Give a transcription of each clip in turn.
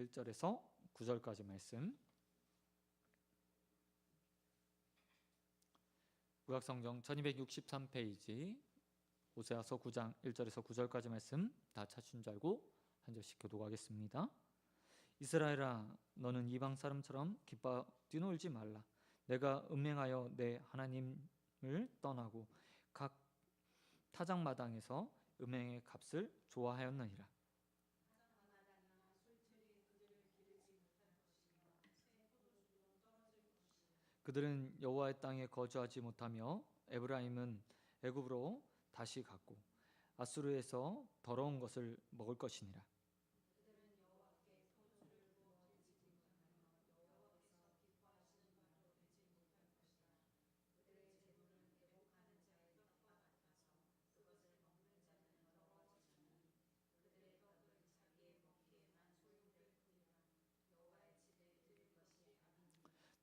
1절에서 9절까지 말씀. 구약성경 1263페이지 호세아서 9장 1절에서 9절까지 말씀 다 찾으신 줄 알고 한 절씩 교독하겠습니다. 이스라엘아, 너는 이방 사람처럼 기뻐 뛰놀지 말라. 내가 음행하여 내 하나님을 떠나고 각 타작마당에서 음행의 값을 좋아하였느니라. 그들은 여호와의 땅에 거주하지 못하며 에브라임은 애굽으로 다시 갔고 아수르에서 더러운 것을 먹을 것이니라.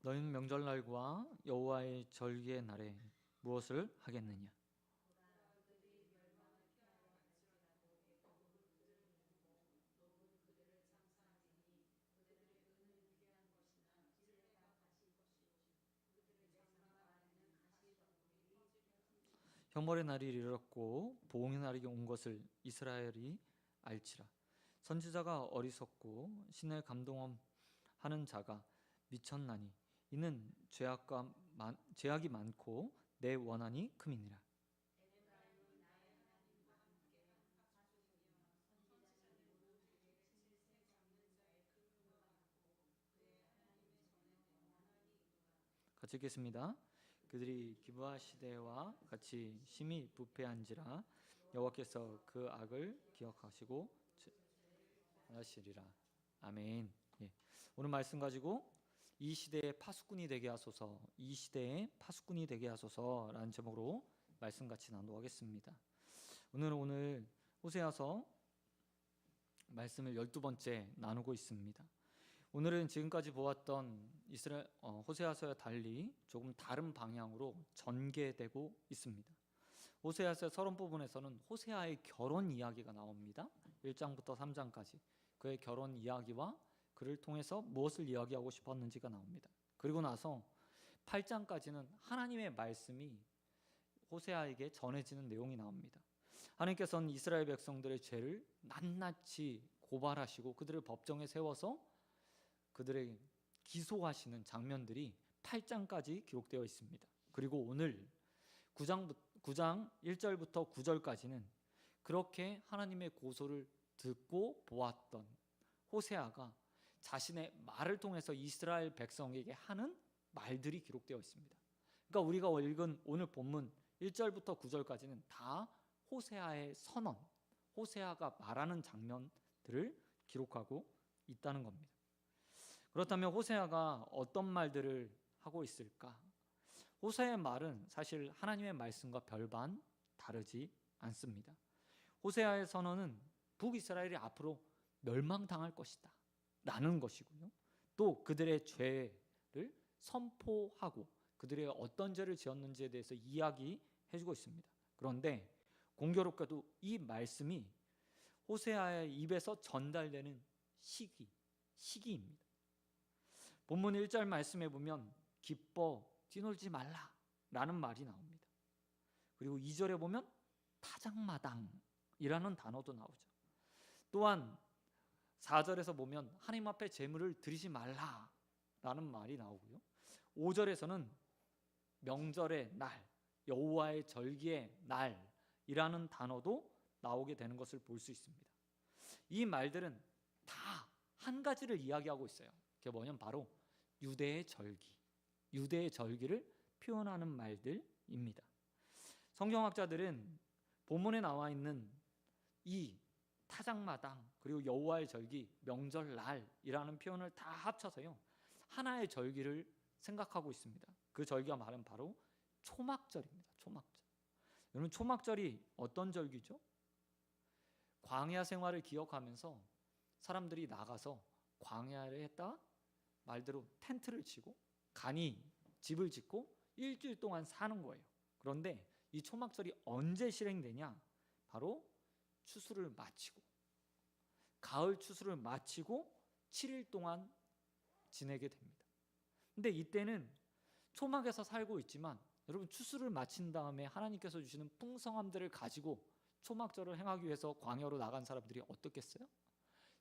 너희는 명절날과 여호와의 절기의 날에 무엇을 하겠느냐? 형벌의 날이 이르렀고 보응의 날이 온 것을 이스라엘이 알지라. 선지자가 어리석고 신의 감동하는 자가 미쳤나니 이는 죄악이 많고 내 원한이 큼이니라. 같이 읽겠습니다. 그들이 기브아 시대와 같이 심히 부패한지라 여호와께서 그 악을 기억하시고 하시리라. 아멘. 예. 오늘 말씀 가지고 이 시대의 파수꾼이 되게 하소서, 이 시대의 파수꾼이 되게 하소서라는 제목으로 말씀 같이 나누겠습니다. 오늘 호세아서 말씀을 12번째 나누고 있습니다. 오늘은 지금까지 보았던 호세아서와 달리 조금 다른 방향으로 전개되고 있습니다. 호세아서의 서론 부분에서는 호세아의 결혼 이야기가 나옵니다. 1장부터 3장까지 그의 결혼 이야기와 그를 통해서 무엇을 이야기하고 싶었는지가 나옵니다. 그리고 나서 8장까지는 하나님의 말씀이 호세아에게 전해지는 내용이 나옵니다. 하나님께서는 이스라엘 백성들의 죄를 낱낱이 고발하시고 그들을 법정에 세워서 그들에게 기소하시는 장면들이 8장까지 기록되어 있습니다. 그리고 오늘 9장 1절부터 9절까지는 그렇게 하나님의 고소를 듣고 보았던 호세아가 자신의 말을 통해서 이스라엘 백성에게 하는 말들이 기록되어 있습니다. 그러니까 우리가 읽은 오늘 본문 1절부터 9절까지는 다 호세아의 선언, 호세아가 말하는 장면들을 기록하고 있다는 겁니다. 그렇다면 호세아가 어떤 말들을 하고 있을까? 호세아의 말은 사실 하나님의 말씀과 별반 다르지 않습니다. 호세아의 선언은 북이스라엘이 앞으로 멸망당할 것이다 라는 것이고요, 또 그들의 죄를 선포하고 그들이 어떤 죄를 지었는지에 대해서 이야기해주고 있습니다. 그런데 공교롭게도 이 말씀이 호세아의 입에서 전달되는 시기입니다. 본문 1절 말씀에 보면 기뻐 뛰놀지 말라 라는 말이 나옵니다. 그리고 2절에 보면 타작마당이라는 단어도 나오죠. 또한 4절에서 보면 하나님 앞에 제물을 드리지 말라 라는 말이 나오고요, 5절에서는 명절의 날, 여호와의 절기의 날이라는 단어도 나오게 되는 것을 볼 수 있습니다. 이 말들은 다 한 가지를 이야기하고 있어요. 그게 뭐냐면 바로 유대의 절기를 표현하는 말들입니다. 성경학자들은 본문에 나와 있는 이 타작마당 그리고 여호와의 절기, 명절날이라는 표현을 다 합쳐서요 하나의 절기를 생각하고 있습니다. 그 절기가 말은 바로 초막절입니다. 초막절. 여러분, 초막절이 어떤 절기죠? 광야 생활을 기억하면서 사람들이 나가서 광야를 했다가 말대로 텐트를 치고 간이 집을 짓고 일주일 동안 사는 거예요. 그런데 이 초막절이 언제 실행되냐? 바로 추수를 마치고 가을 추수를 마치고 7일 동안 지내게 됩니다. 근데 이때는 초막에서 살고 있지만 여러분, 추수를 마친 다음에 하나님께서 주시는 풍성함들을 가지고 초막절을 행하기 위해서 광야로 나간 사람들이 어떻겠어요?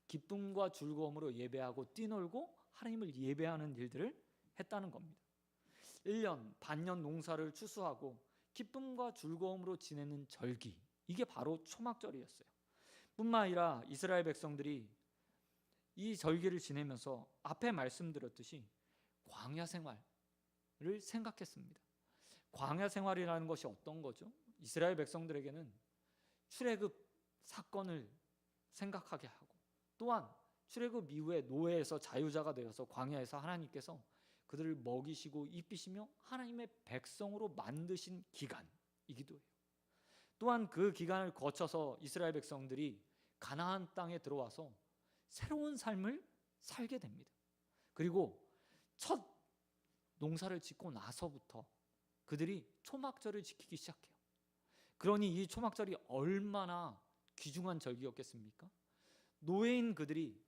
기쁨과 즐거움으로 예배하고 뛰놀고 하나님을 예배하는 일들을 했다는 겁니다. 1년 반년 농사를 추수하고 기쁨과 즐거움으로 지내는 절기, 이게 바로 초막절이었어요. 뿐만 아니라 이스라엘 백성들이 이 절기를 지내면서 앞에 말씀드렸듯이 광야 생활을 생각했습니다. 광야 생활이라는 것이 어떤 거죠? 이스라엘 백성들에게는 출애굽 사건을 생각하게 하고, 또한 출애굽 이후에 노예에서 자유자가 되어서 광야에서 하나님께서 그들을 먹이시고 입히시며 하나님의 백성으로 만드신 기간이기도 해요. 또한 그 기간을 거쳐서 이스라엘 백성들이 가나안 땅에 들어와서 새로운 삶을 살게 됩니다. 그리고 첫 농사를 짓고 나서부터 그들이 초막절을 지키기 시작해요. 그러니 이 초막절이 얼마나 귀중한 절기였겠습니까? 노예인 그들이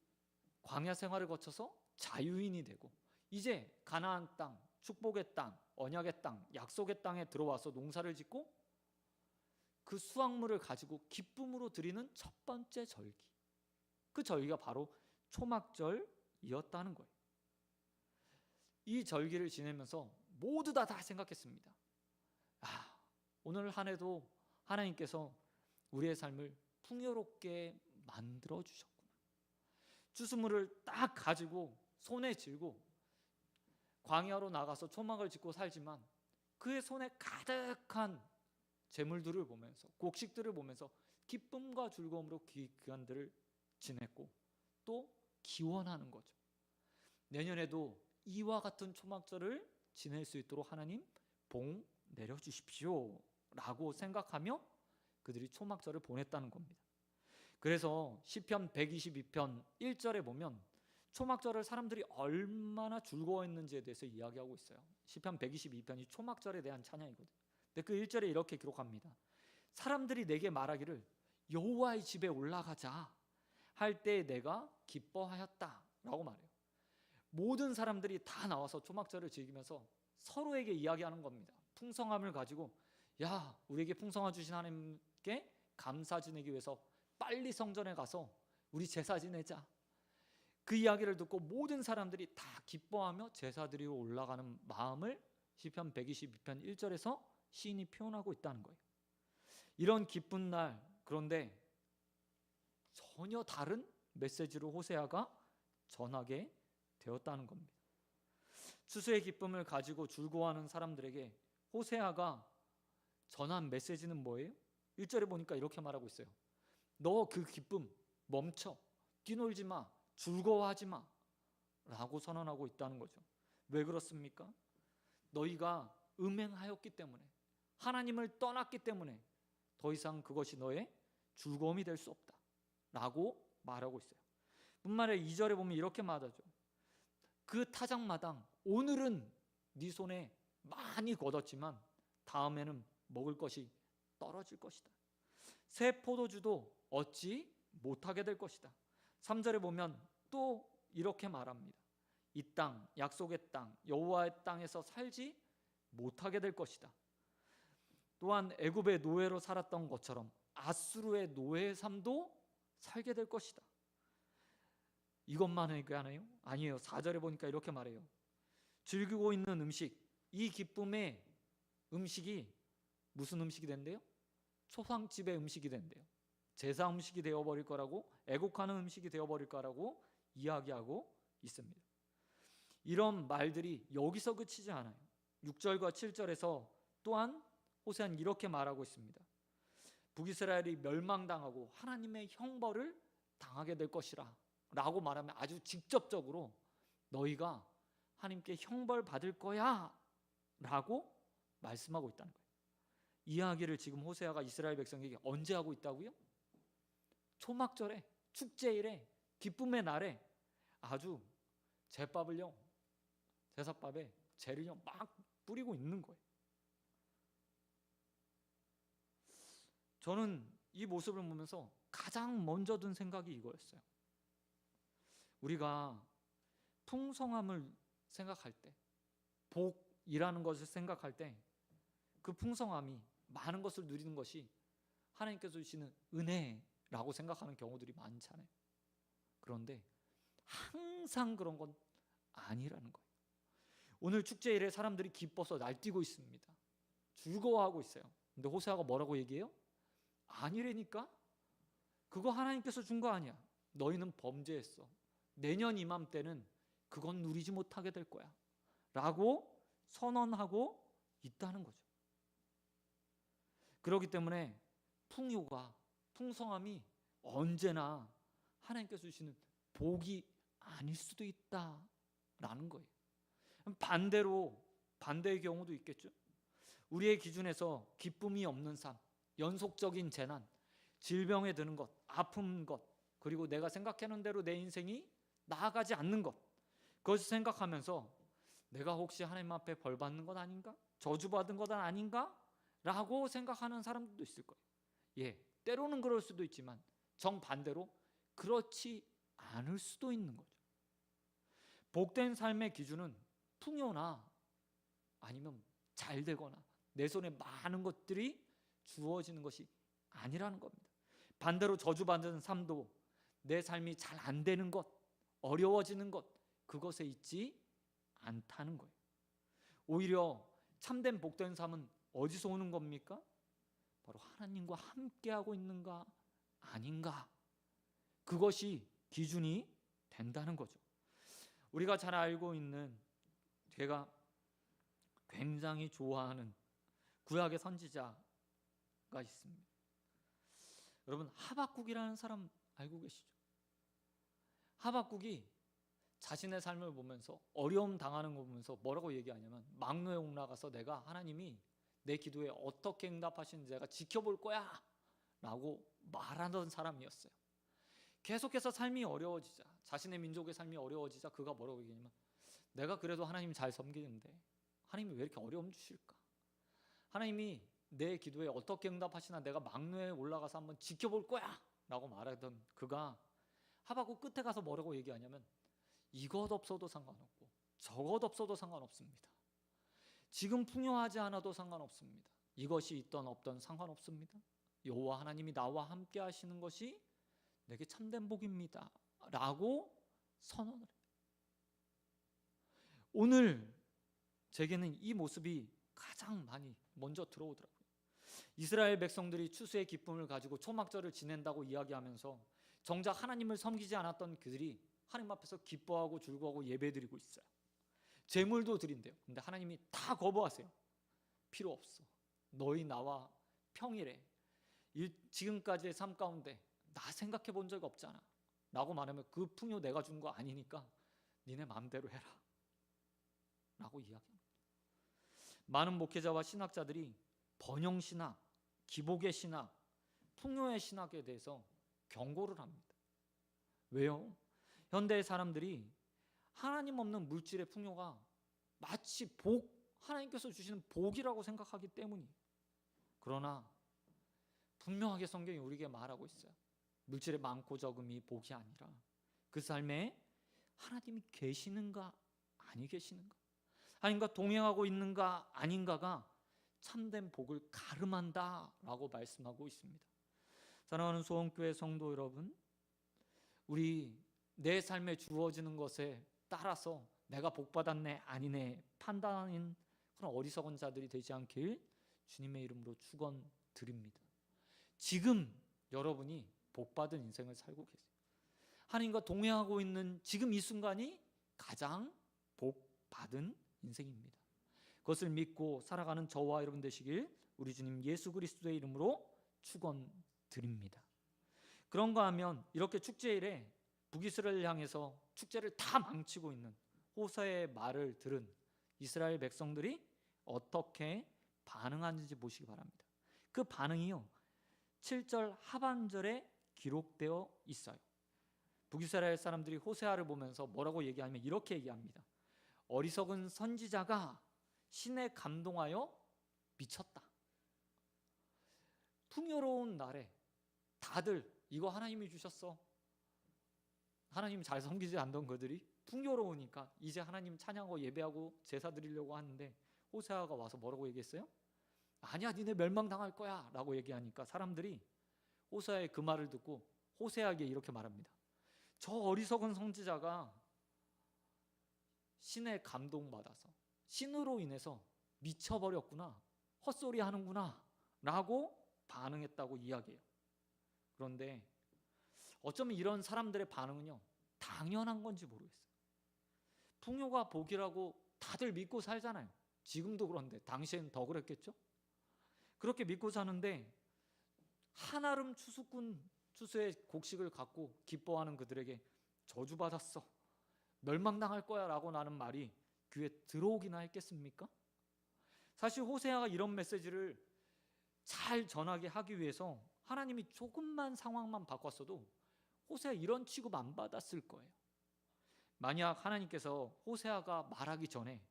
광야 생활을 거쳐서 자유인이 되고 이제 가나안 땅, 축복의 땅, 언약의 땅, 약속의 땅에 들어와서 농사를 짓고 그 수확물을 가지고 기쁨으로 드리는 첫 번째 절기, 그 절기가 바로 초막절이었다는 거예요. 이 절기를 지내면서 모두 다 생각했습니다. 오늘 한 해도 하나님께서 우리의 삶을 풍요롭게 만들어 주셨구나. 추수물을 딱 가지고 손에 쥐고 광야로 나가서 초막을 짓고 살지만 그의 손에 가득한 재물들을 보면서, 곡식들을 보면서 기쁨과 즐거움으로 기간들을 지냈고 또 기원하는 거죠. 내년에도 이와 같은 초막절을 지낼 수 있도록 하나님 복 내려주십시오 라고 생각하며 그들이 초막절을 보냈다는 겁니다. 그래서 시편 122편 1절에 보면 초막절을 사람들이 얼마나 즐거워했는지에 대해서 이야기하고 있어요. 시편 122편이 초막절에 대한 찬양이거든요. 근데 그 1절에 이렇게 기록합니다. 사람들이 내게 말하기를 여호와의 집에 올라가자 할 때 내가 기뻐하였다 라고 말해요. 모든 사람들이 다 나와서 초막절을 즐기면서 서로에게 이야기하는 겁니다. 풍성함을 가지고, 야, 우리에게 풍성함 주신 하나님께 감사 지내기 위해서 빨리 성전에 가서 우리 제사 지내자. 그 이야기를 듣고 모든 사람들이 다 기뻐하며 제사 드리러 올라가는 마음을 시편 122편 1절에서 시인이 표현하고 있다는 거예요. 이런 기쁜 날, 그런데 전혀 다른 메시지로 호세아가 전하게 되었다는 겁니다. 추수의 기쁨을 가지고 즐거워하는 사람들에게 호세아가 전한 메시지는 뭐예요? 1절에 보니까 이렇게 말하고 있어요. 너 그 기쁨 멈춰, 뛰놀지 마, 즐거워하지 마 라고 선언하고 있다는 거죠. 왜 그렇습니까? 너희가 음행하였기 때문에, 하나님을 떠났기 때문에 더 이상 그것이 너의 즐거움이 될 수 없다 라고 말하고 있어요. 뿐만 아니라 2절에 보면 이렇게 말하죠. 그 타작마당, 오늘은 네 손에 많이 거뒀지만 다음에는 먹을 것이 떨어질 것이다. 새 포도주도 얻지 못하게 될 것이다. 3절에 보면 또 이렇게 말합니다. 이 땅, 약속의 땅, 여호와의 땅에서 살지 못하게 될 것이다. 또한 애굽의 노예로 살았던 것처럼 아수르의 노예의 삶도 살게 될 것이다. 이것만 하나요? 아니에요. 4절에 보니까 이렇게 말해요. 즐기고 있는 음식, 이 기쁨의 음식이 무슨 음식이 된대요? 초상집의 음식이 된대요. 제사 음식이 되어버릴 거라고, 애국하는 음식이 되어버릴 거라고 이야기하고 있습니다. 이런 말들이 여기서 그치지 않아요. 6절과 7절에서 또한 호세아는 이렇게 말하고 있습니다. 북이스라엘이 멸망당하고 하나님의 형벌을 당하게 될 것이라 라고 말하면 아주 직접적으로 너희가 하나님께 형벌 받을 거야 라고 말씀하고 있다는 거예요. 이야기를 지금 호세아가 이스라엘 백성에게 언제 하고 있다고요? 초막절에, 축제일에, 기쁨의 날에 아주 제사밥에 재를요 막 뿌리고 있는 거예요. 저는 이 모습을 보면서 가장 먼저 든 생각이 이거였어요. 우리가 풍성함을 생각할 때, 복이라는 것을 생각할 때 그 풍성함이, 많은 것을 누리는 것이 하나님께서 주시는 은혜라고 생각하는 경우들이 많잖아요. 그런데 항상 그런 건 아니라는 거예요. 오늘 축제일에 사람들이 기뻐서 날뛰고 있습니다. 즐거워하고 있어요. 근데 호세아가 뭐라고 얘기해요? 아니라니까? 그거 하나님께서 준 거 아니야. 너희는 범죄했어. 내년 이맘때는 그건 누리지 못하게 될 거야 라고 선언하고 있다는 거죠. 그렇기 때문에 풍요가, 풍성함이 언제나 하나님께서 주시는 복이 아닐 수도 있다라는 거예요. 반대로, 반대의 경우도 있겠죠. 우리의 기준에서 기쁨이 없는 삶, 연속적인 재난, 질병에 드는 것, 아픈 것, 그리고 내가 생각하는 대로 내 인생이 나아가지 않는 것, 그것을 생각하면서 내가 혹시 하나님 앞에 벌 받는 것 아닌가? 저주받은 것 아닌가? 라고 생각하는 사람들도 있을 거예요. 예, 때로는 그럴 수도 있지만 정반대로 그렇지 않을 수도 있는 거죠. 복된 삶의 기준은 풍요나 아니면 잘 되거나 내 손에 많은 것들이 주어지는 것이 아니라는 겁니다. 반대로 저주받는 삶도 내 삶이 잘 안 되는 것, 어려워지는 것, 그것에 있지 않다는 거예요. 오히려 참된 복된 삶은 어디서 오는 겁니까? 바로 하나님과 함께하고 있는가 아닌가, 그것이 기준이 된다는 거죠. 우리가 잘 알고 있는, 제가 굉장히 좋아하는 구약의 선지자가 있습니다. 여러분, 하박국이라는 사람 알고 계시죠? 하박국이 자신의 삶을 보면서, 어려움 당하는 거 보면서 뭐라고 얘기하냐면, 막노에 올라가서 내가 하나님이 내 기도에 어떻게 응답하시는지 내가 지켜볼 거야 라고 말하던 사람이었어요. 계속해서 삶이 어려워지자, 자신의 민족의 삶이 어려워지자 그가 뭐라고 얘기하냐면, 내가 그래도 하나님 잘 섬기는데 하나님이 왜 이렇게 어려움 주실까? 하나님이 내 기도에 어떻게 응답하시나 내가 막노에 올라가서 한번 지켜볼 거야 라고 말하던 그가 하박국 끝에 가서 뭐라고 얘기하냐면, 이것 없어도 상관없고 저것 없어도 상관없습니다. 지금 풍요하지 않아도 상관없습니다. 이것이 있던 없던 상관없습니다. 여호와 하나님이 나와 함께 하시는 것이 내게 참된 복입니다 라고 선언을 해요. 오늘 제게는 이 모습이 가장 많이 먼저 들어오더라고요. 이스라엘 백성들이 추수의 기쁨을 가지고 초막절을 지낸다고 이야기하면서 정작 하나님을 섬기지 않았던 그들이 하나님 앞에서 기뻐하고 즐거워하고 예배드리고 있어요. 제물도 드린대요. 근데 하나님이 다 거부하세요. 필요 없어. 너희 나와 평일에 지금까지의 삶 가운데 나 생각해 본 적 없잖아 라고 말하면, 그 풍요 내가 준 거 아니니까 니네 마음대로 해라 라고 이야기합니다. 많은 목회자와 신학자들이 번영신학, 기복의 신학, 풍요의 신학에 대해서 경고를 합니다. 왜요? 현대의 사람들이 하나님 없는 물질의 풍요가 마치 하나님께서 주시는 복이라고 생각하기 때문이에요. 그러나 분명하게 성경이 우리에게 말하고 있어요. 물질의 많고 적음이 복이 아니라 그 삶에 하나님이 계시는가 아니 계시는가, 하나님과 동행하고 있는가 아닌가가 참된 복을 가름한다라고 말씀하고 있습니다. 사랑하는 소원교회 성도 여러분, 우리 내 삶에 주어지는 것에 따라서 내가 복받았네 아니네 판단하는 그런 어리석은 자들이 되지 않길 주님의 이름으로 축원드립니다. 지금 여러분이 복받은 인생을 살고 계세요. 하나님과 동행하고 있는 지금 이 순간이 가장 복받은 인생입니다. 그것을 믿고 살아가는 저와 여러분 되시길 우리 주님 예수 그리스도의 이름으로 축원드립니다. 그런가 하면 이렇게 축제일에 북이스라엘을 향해서 축제를 다 망치고 있는 호세의 말을 들은 이스라엘 백성들이 어떻게 반응하는지 보시기 바랍니다. 그 반응이요, 7절 하반절에 기록되어 있어요. 북이스라엘 사람들이 호세아를 보면서 뭐라고 얘기하냐면 이렇게 얘기합니다. 어리석은 선지자가 신에 감동하여 미쳤다. 풍요로운 날에 다들 이거 하나님이 주셨어, 하나님 잘 섬기지 않던 그들이 풍요로우니까 이제 하나님 찬양하고 예배하고 제사 드리려고 하는데 호세아가 와서 뭐라고 얘기했어요? 아니야, 니네 멸망당할 거야 라고 얘기하니까 사람들이 호세아의 그 말을 듣고 호세아에게 이렇게 말합니다. 저 어리석은 선지자가 신의 감동받아서 신으로 인해서 미쳐버렸구나, 헛소리 하는구나 라고 반응했다고 이야기해요. 그런데 어쩌면 이런 사람들의 반응은요, 당연한 건지 모르겠어요. 풍요가 복이라고 다들 믿고 살잖아요. 지금도 그런데 당시엔 더 그랬겠죠? 그렇게 믿고 사는데 한아름 추수의 곡식을 갖고 기뻐하는 그들에게 저주받았어, 멸망당할 거야 라고 나는 말이 귀에 들어오기나 했겠습니까? 사실 호세아가 이런 메시지를 잘 전하게 하기 위해서 하나님이 조금만 상황만 바꿨어도 호세아 이런 취급 안 받았을 거예요. 만약 하나님께서 호세아가 말하기 전에,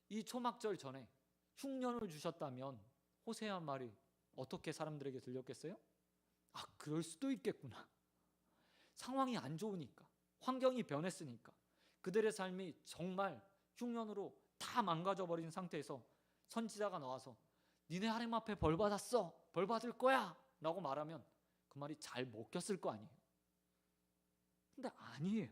이 초막절 전에 흉년을 주셨다면 호세아 말이 어떻게 사람들에게 들렸겠어요? 아, 그럴 수도 있겠구나. 상황이 안 좋으니까, 환경이 변했으니까, 그들의 삶이 정말 흉년으로 다 망가져버린 상태에서 선지자가 나와서 니네 하나님 앞에 벌 받았어, 벌 받을 거야 라고 말하면 그 말이 잘 먹혔을 거 아니에요. 근데 아니에요.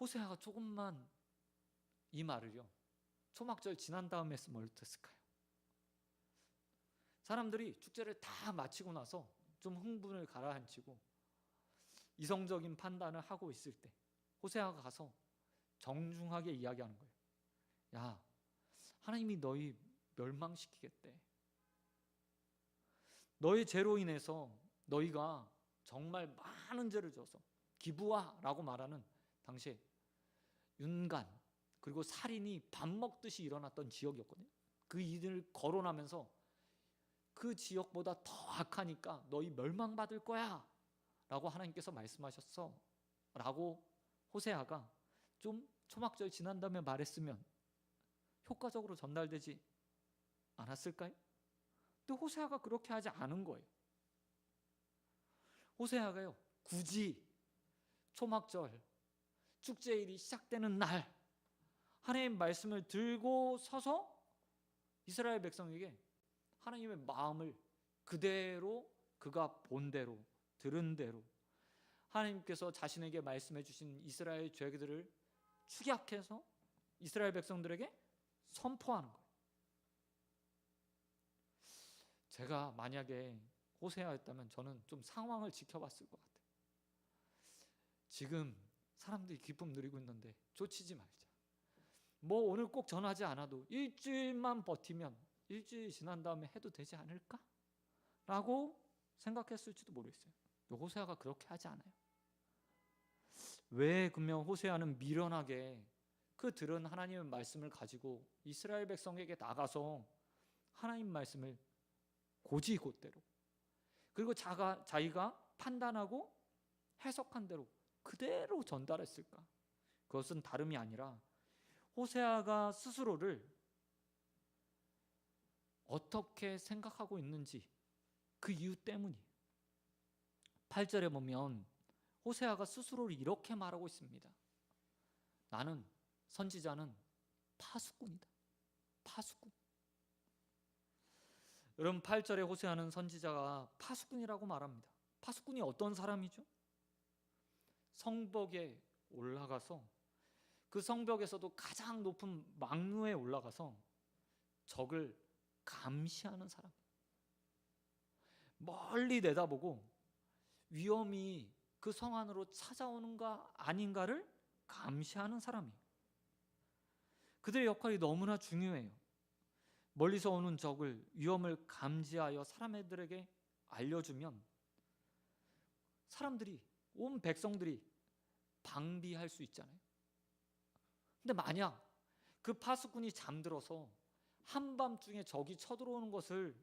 호세아가 조금만 이 말을요, 초막절 지난 다음에 했으면 어땠을까요? 사람들이 축제를 다 마치고 나서 좀 흥분을 가라앉히고 이성적인 판단을 하고 있을 때 호세아가 가서 정중하게 이야기하는 거예요. 야, 하나님이 너희 멸망시키겠대. 너희 죄로 인해서 너희가 정말 많은 죄를 져서 기부와 라고 말하는 당시에 윤간 그리고 살인이 밥 먹듯이 일어났던 지역이었거든요. 그 일을 거론하면서 그 지역보다 더 악하니까 너희 멸망받을 거야 라고 하나님께서 말씀하셨어 라고 호세아가 좀 초막절 지난 다음에 말했으면 효과적으로 전달되지 않았을까요? 근데 호세아가 그렇게 하지 않은 거예요. 호세아가요, 굳이 초막절 축제일이 시작되는 날 하나님의 말씀을 들고 서서 이스라엘 백성에게 하나님의 마음을 그대로, 그가 본 대로, 들은 대로 하나님께서 자신에게 말씀해 주신 이스라엘 죄들을 축약해서 이스라엘 백성들에게 선포하는 거예요. 제가 만약에 호세아였다면 저는 좀 상황을 지켜봤을 것 같아요. 지금 사람들이 기쁨 누리고 있는데 쫓이지 말자. 뭐 오늘 꼭 전하지 않아도 일주일만 버티면 일주일 지난 다음에 해도 되지 않을까? 라고 생각했을지도 모르겠어요. 호세아가 그렇게 하지 않아요. 왜 그러면 호세아는 미련하게 그 들은 하나님의 말씀을 가지고 이스라엘 백성에게 나가서 하나님 말씀을 고지곧대로 그리고 자기가 판단하고 해석한 대로 그대로 전달했을까? 그것은 다름이 아니라 호세아가 스스로를 어떻게 생각하고 있는지 그 이유 때문이에요. 8절에 보면 호세아가 스스로를 이렇게 말하고 있습니다. 나는, 선지자는 파수꾼이다. 파수꾼. 여러분, 8절에 호세아는 선지자가 파수꾼이라고 말합니다. 파수꾼이 어떤 사람이죠? 성벽에 올라가서 그 성벽에서도 가장 높은 망루에 올라가서 적을 감시하는 사람, 멀리 내다보고 위험이 그 성 안으로 찾아오는가 아닌가를 감시하는 사람이에요. 그들의 역할이 너무나 중요해요. 멀리서 오는 적을, 위험을 감지하여 사람들에게 알려주면 사람들이, 온 백성들이 방비할 수 있잖아요. 근데 만약 그 파수꾼이 잠들어서 한밤중에 적이 쳐들어오는 것을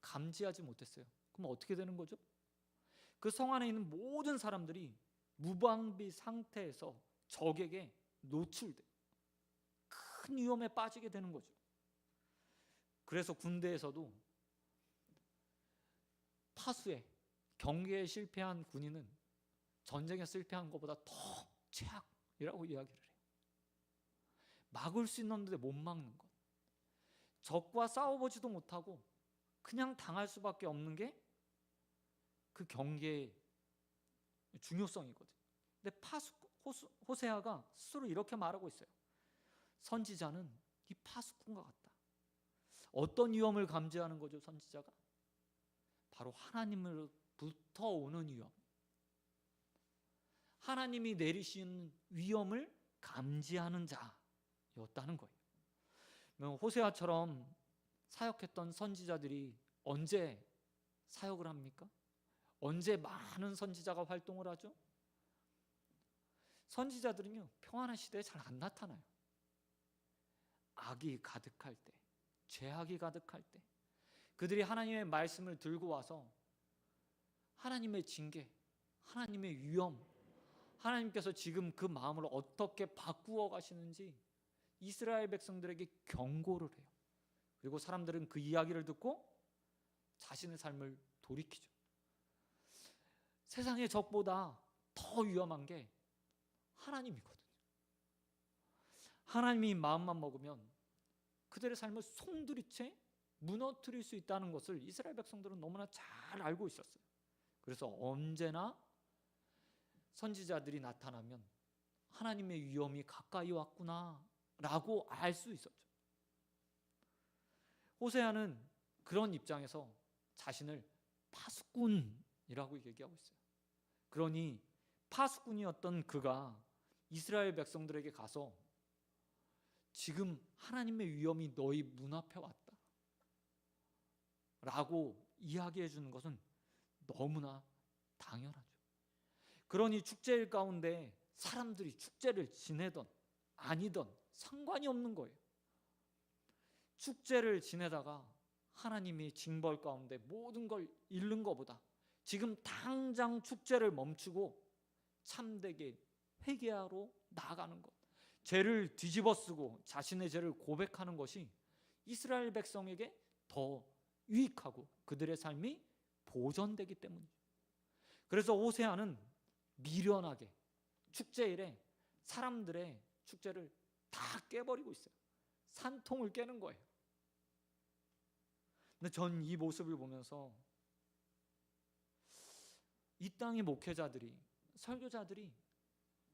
감지하지 못했어요. 그럼 어떻게 되는 거죠? 그 성 안에 있는 모든 사람들이 무방비 상태에서 적에게 노출돼 큰 위험에 빠지게 되는 거죠. 그래서 군대에서도 파수에 경계에 실패한 군인은 전쟁에 실패한 것보다 더 최악이라고 이야기를 해요. 막을 수 있는데 못 막는 것, 적과 싸워보지도 못하고 그냥 당할 수밖에 없는 게 그 경계의 중요성이거든요. 근데 호세아가 스스로 이렇게 말하고 있어요. 선지자는 이 파수꾼과 같다. 어떤 위험을 감지하는 거죠, 선지자가? 바로 하나님으로부터 오는 위험, 하나님이 내리시는 위험을 감지하는 자였다는 거예요. 호세아처럼 사역했던 선지자들이 언제 사역을 합니까? 언제 많은 선지자가 활동을 하죠? 선지자들은요, 평안한 시대에 잘 안 나타나요. 악이 가득할 때, 죄악이 가득할 때, 그들이 하나님의 말씀을 들고 와서 하나님의 징계, 하나님의 위험, 하나님께서 지금 그 마음을 어떻게 바꾸어 가시는지 이스라엘 백성들에게 경고를 해요. 그리고 사람들은 그 이야기를 듣고 자신의 삶을 돌이키죠. 세상의 적보다 더 위험한 게 하나님이거든요. 하나님이 마음만 먹으면 그들의 삶을 송두리째 무너뜨릴 수 있다는 것을 이스라엘 백성들은 너무나 잘 알고 있었어요. 그래서 언제나 선지자들이 나타나면 하나님의 위험이 가까이 왔구나 라고 알 수 있었죠. 호세아는 그런 입장에서 자신을 파수꾼이라고 얘기하고 있어요. 그러니 파수꾼이었던 그가 이스라엘 백성들에게 가서 지금 하나님의 위험이 너희 문 앞에 왔다 라고 이야기해 주는 것은 너무나 당연하죠. 그러니 축제일 가운데 사람들이 축제를 지내던 아니던 상관이 없는 거예요. 축제를 지내다가 하나님이 징벌 가운데 모든 걸 잃는 것보다 지금 당장 축제를 멈추고 참되게 회개하러 나아가는 것, 죄를 뒤집어쓰고 자신의 죄를 고백하는 것이 이스라엘 백성에게 더 유익하고 그들의 삶이 보존되기 때문이죠. 그래서 호세아는 미련하게 축제일에 사람들의 축제를 다 깨버리고 있어요. 산통을 깨는 거예요. 근데 전 이 모습을 보면서 이 땅의 목회자들이, 설교자들이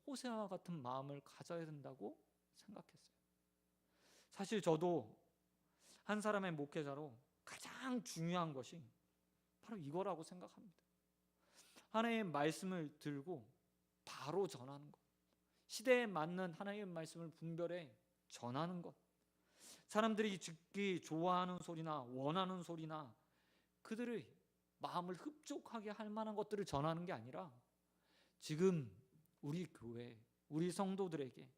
호세아와 같은 마음을 가져야 된다고 생각했어요. 사실 저도 한 사람의 목회자로 가장 중요한 것이 바로 이거라고 생각합니다. 하나님의 말씀을 들고 바로 전하는 것, 시대에 맞는 하나님의 말씀을 분별해 전하는 것, 사람들이 듣기 좋아하는 소리나 원하는 소리나 그들의 마음을 흡족하게 할 만한 것들을 전하는 게 아니라 지금 우리 교회, 우리 성도들에게,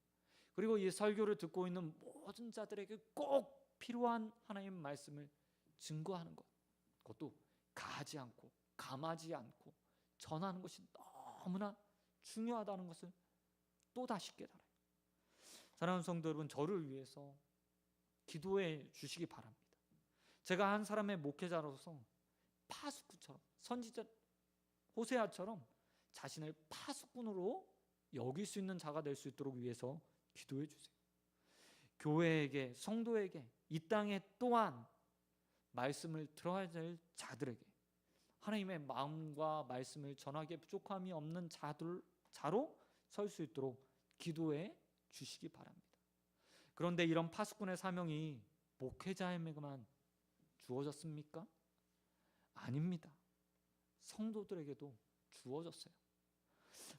그리고 이 설교를 듣고 있는 모든 자들에게 꼭 필요한 하나님의 말씀을 증거하는 것, 그것도 가하지 않고 감하지 않고 전하는 것이 너무나 중요하다는 것을 또다시 깨달아요. 사랑하는 성도 여러분, 저를 위해서 기도해 주시기 바랍니다. 제가 한 사람의 목회자로서 파수꾼처럼, 선지자 호세아처럼 자신을 파수꾼으로 여길 수 있는 자가 될 수 있도록 위해서 기도해 주세요. 교회에게, 성도에게, 이 땅에 또한 말씀을 들어야 될 자들에게 하나님의 마음과 말씀을 전하기에 부족함이 없는 자로 설 수 있도록 기도해 주시기 바랍니다. 그런데 이런 파수꾼의 사명이 목회자에게만 주어졌습니까? 아닙니다. 성도들에게도 주어졌어요.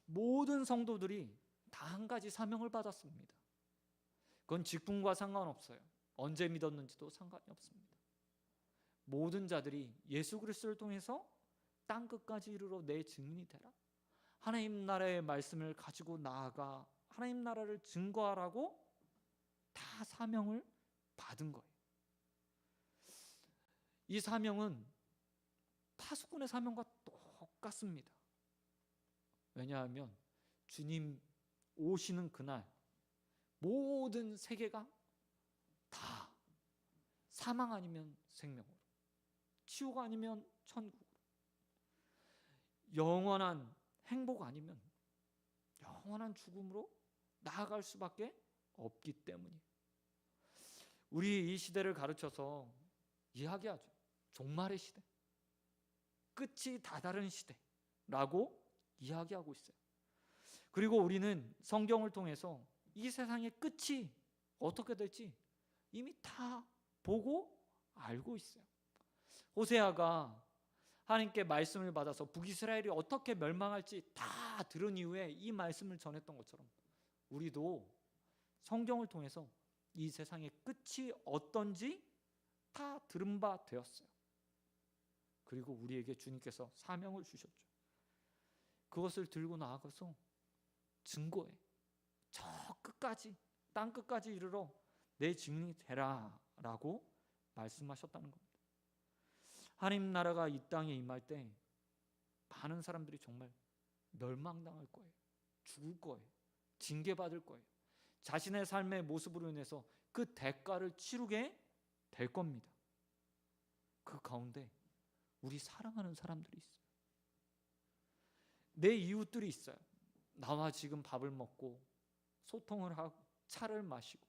모든 성도들이 다 한 가지 사명을 받았습니다. 그건 직분과 상관없어요. 언제 믿었는지도 상관이 없습니다. 모든 자들이 예수 그리스도를 통해서 땅 끝까지 이르러 내 증인이 되라. 하나님 나라의 말씀을 가지고 나아가 하나님 나라를 증거하라고 다 사명을 받은 거예요. 이 사명은 파수꾼의 사명과 똑같습니다. 왜냐하면 주님 오시는 그날 모든 세계가 다 사망 아니면 생명으로, 지옥 아니면 천국으로, 영원한 행복 아니면 영원한 죽음으로 나아갈 수밖에 없기 때문이에요. 우리 이 시대를 가르쳐서 이야기하죠. 종말의 시대, 끝이 다다른 시대라고 이야기하고 있어요. 그리고 우리는 성경을 통해서 이 세상의 끝이 어떻게 될지 이미 다 보고 알고 있어요. 호세아가 하나님께 말씀을 받아서 북이스라엘이 어떻게 멸망할지 다 들은 이후에 이 말씀을 전했던 것처럼 우리도 성경을 통해서 이 세상의 끝이 어떤지 다 들은 바 되었어요. 그리고 우리에게 주님께서 사명을 주셨죠. 그것을 들고 나아가서 증거해. 저 끝까지, 땅 끝까지 이르러 내 증인이 되라 라고 말씀하셨다는 겁니다. 하나님 나라가 이 땅에 임할 때 많은 사람들이 정말 멸망당할 거예요. 죽을 거예요. 징계받을 거예요. 자신의 삶의 모습으로 인해서 그 대가를 치르게 될 겁니다. 그 가운데 우리 사랑하는 사람들이 있어요. 내 이웃들이 있어요. 나와 지금 밥을 먹고 소통을 하고 차를 마시고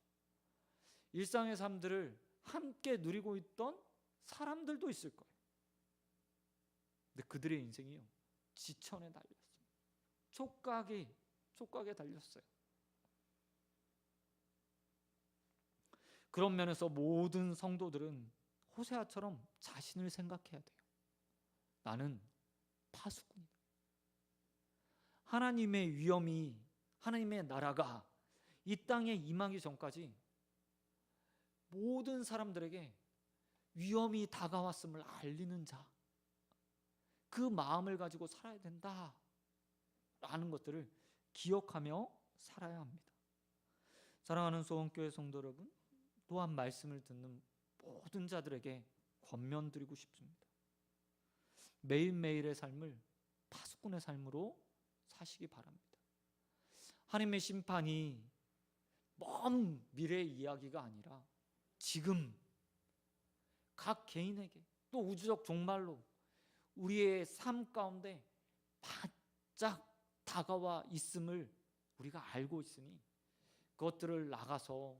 일상의 삶들을 함께 누리고 있던 사람들도 있을 거예요. 근데 그들의 인생이요, 지천에 달렸어요. 촉각에 달렸어요. 그런 면에서 모든 성도들은 호세아처럼 자신을 생각해야 돼요. 나는 파수꾼이다. 하나님의 위엄이, 하나님의 나라가 이 땅에 임하기 전까지 모든 사람들에게 위엄이 다가왔음을 알리는 자, 그 마음을 가지고 살아야 된다라는 것들을 기억하며 살아야 합니다. 사랑하는 소원교회 성도 여러분, 또한 말씀을 듣는 모든 자들에게 권면드리고 싶습니다. 매일매일의 삶을 파수꾼의 삶으로 사시기 바랍니다. 하나님의 심판이 먼 미래의 이야기가 아니라 지금 각 개인에게 또 우주적 종말로 우리의 삶 가운데 바짝 다가와 있음을 우리가 알고 있으니 그것들을 나가서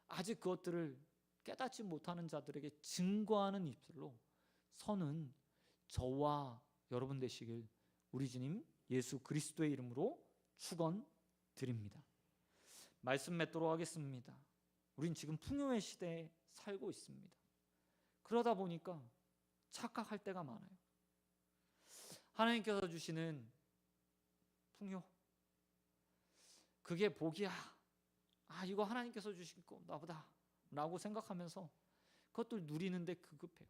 아직 그것들을 깨닫지 못하는 자들에게 증거하는 입술로 서는 저와 여러분 되시길 우리 주님 예수 그리스도의 이름으로 축원드립니다. 말씀 맺도록 하겠습니다. 우린 지금 풍요의 시대에 살고 있습니다. 그러다 보니까 착각할 때가 많아요. 하나님께서 주시는 풍요, 그게 복이야. 이거 하나님께서 주신 거 나보다 라고 생각하면서 그것들 누리는데 급급해요.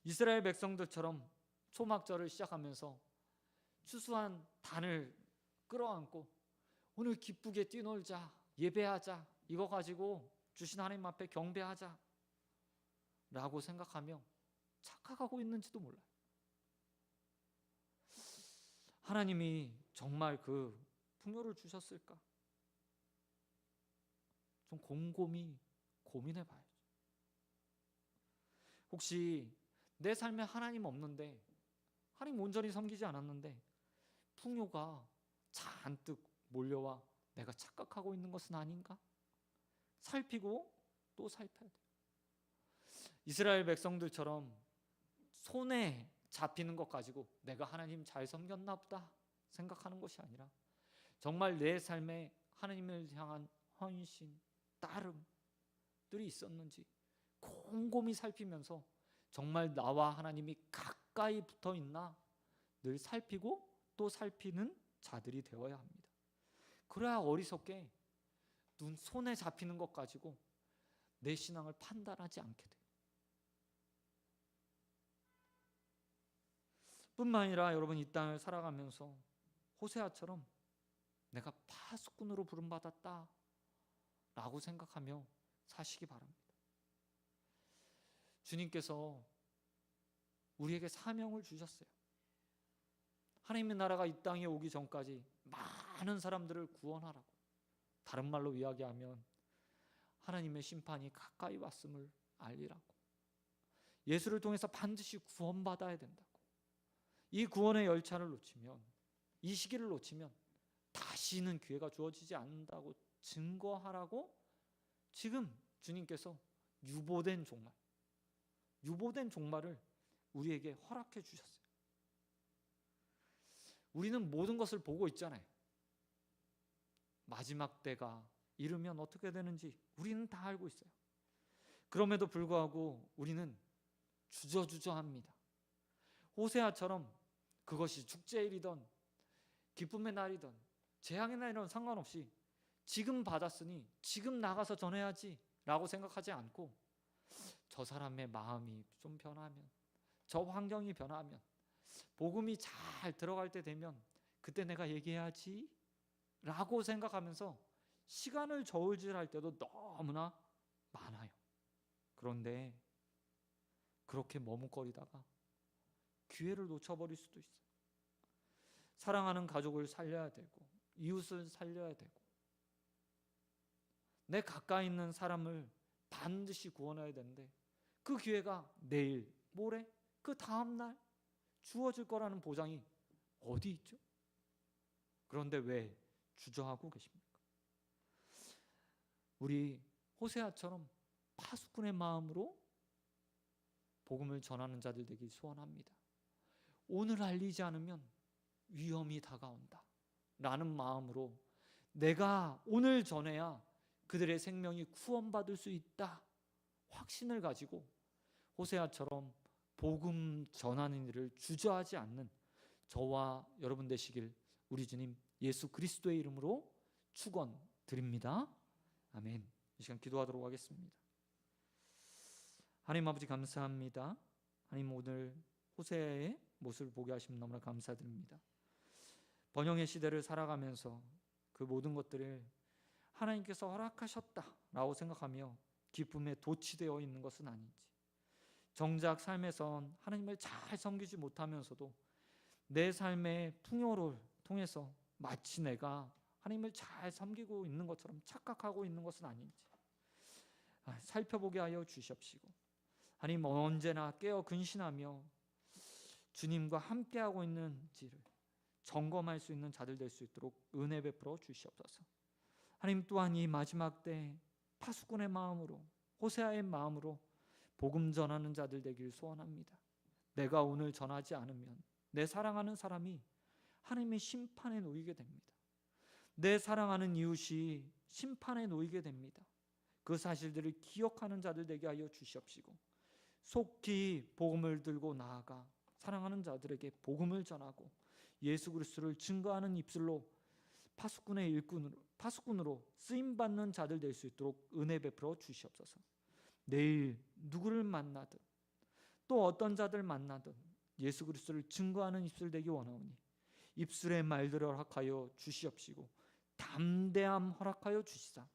이스라엘 백성들처럼 초막절을 시작하면서 추수한 단을 끌어안고 오늘 기쁘게 뛰놀자, 예배하자, 이거 가지고 주신 하나님 앞에 경배하자 라고 생각하며 착각하고 있는지도 몰라요. 하나님이 정말 그 풍요를 주셨을까? 좀 곰곰이 고민해 봐야죠. 혹시 내 삶에 하나님 없는데, 하나님 온전히 섬기지 않았는데 풍요가 잔뜩 몰려와 내가 착각하고 있는 것은 아닌가? 살피고 또 살펴야 돼요. 이스라엘 백성들처럼 손에 잡히는 것 가지고 내가 하나님 잘 섬겼나 보다 생각하는 것이 아니라 정말 내 삶에 하나님을 향한 헌신, 따름들이 있었는지 곰곰이 살피면서 정말 나와 하나님이 가까이 붙어 있나 늘 살피고 또 살피는 자들이 되어야 합니다. 그래야 어리석게 손에 잡히는 것 가지고 내 신앙을 판단하지 않게 돼요. 뿐만 아니라 여러분 이 땅을 살아가면서 호세아처럼 내가 파수꾼으로 부름받았다 라고 생각하며 사시기 바랍니다. 주님께서 우리에게 사명을 주셨어요. 하나님의 나라가 이 땅에 오기 전까지 많은 사람들을 구원하라고. 다른 말로 이야기하면 하나님의 심판이 가까이 왔음을 알리라고. 예수를 통해서 반드시 구원받아야 된다고. 이 구원의 열차를 놓치면, 이 시기를 놓치면 다시는 기회가 주어지지 않는다고 증거하라고 지금 주님께서 유보된 종말을 우리에게 허락해 주셨어요. 우리는 모든 것을 보고 있잖아요. 마지막 때가 이르면 어떻게 되는지 우리는 다 알고 있어요. 그럼에도 불구하고 우리는 주저주저합니다. 호세아처럼 그것이 축제일이든 기쁨의 날이든 재앙의 날이든 상관없이 지금 받았으니 지금 나가서 전해야지 라고 생각하지 않고, 저 사람의 마음이 좀 변하면, 저 환경이 변하면, 복음이 잘 들어갈 때 되면 그때 내가 얘기해야지 라고 생각하면서 시간을 저울질할 때도 너무나 많아요. 그런데 그렇게 머뭇거리다가 기회를 놓쳐버릴 수도 있어요. 사랑하는 가족을 살려야 되고, 이웃을 살려야 되고, 내 가까이 있는 사람을 반드시 구원해야 되는데 그 기회가 내일, 모레, 그 다음날 주어질 거라는 보장이 어디 있죠? 그런데 왜 주저하고 계십니까? 우리 호세아처럼 파수꾼의 마음으로 복음을 전하는 자들 되길 소원합니다. 오늘 알리지 않으면 위험이 다가온다 라는 마음으로 내가 오늘 전해야 그들의 생명이 구원받을 수 있다 확신을 가지고 호세아처럼 복음 전하는 일을 주저하지 않는 저와 여러분 되시길 우리 주님 예수 그리스도의 이름으로 축원드립니다. 아멘. 이 시간 기도하도록 하겠습니다. 하나님 아버지 감사합니다. 하나님 오늘 호세아의 모습을 보게 하시면 너무나 감사드립니다. 번영의 시대를 살아가면서 그 모든 것들을 하나님께서 허락하셨다라고 생각하며 기쁨에 도취되어 있는 것은 아닌지, 정작 삶에선 하나님을 잘 섬기지 못하면서도 내 삶의 풍요를 통해서 마치 내가 하나님을 잘 섬기고 있는 것처럼 착각하고 있는 것은 아닌지 살펴보게 하여 주시옵시고, 하나님 언제나 깨어 근신하며 주님과 함께하고 있는지를 점검할 수 있는 자들 될 수 있도록 은혜 베풀어 주시옵소서. 하나님 또한 이 마지막 때 파수꾼의 마음으로, 호세아의 마음으로 복음 전하는 자들 되길 소원합니다. 내가 오늘 전하지 않으면 내 사랑하는 사람이 하나님의 심판에 놓이게 됩니다. 내 사랑하는 이웃이 심판에 놓이게 됩니다. 그 사실들을 기억하는 자들 되게 하여 주시옵시고, 속히 복음을 들고 나아가 사랑하는 자들에게 복음을 전하고 예수 그리스도를 증거하는 입술로 파수꾼으로 쓰임받는 자들 될 수 있도록 은혜 베풀어 주시옵소서. 내일 누구를 만나든 또 어떤 자들 만나든 예수 그리스도를 증거하는 입술 되기 원하오니 입술의 말들을 허락하여 주시옵시고 담대함 허락하여 주시사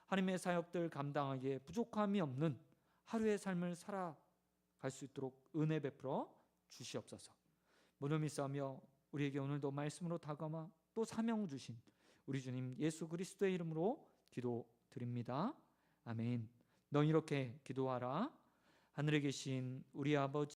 하나님의 사역들 감당하기에 부족함이 없는 하루의 삶을 살아갈 수 있도록 은혜 베풀어 주시옵소서. 무릎 믿사오며 우리에게 오늘도 말씀으로 다가와 또 사명 주신 우리 주님 예수 그리스도의 이름으로 기도드립니다. 아멘. 너 이렇게 기도하라. 하늘에 계신 우리 아버지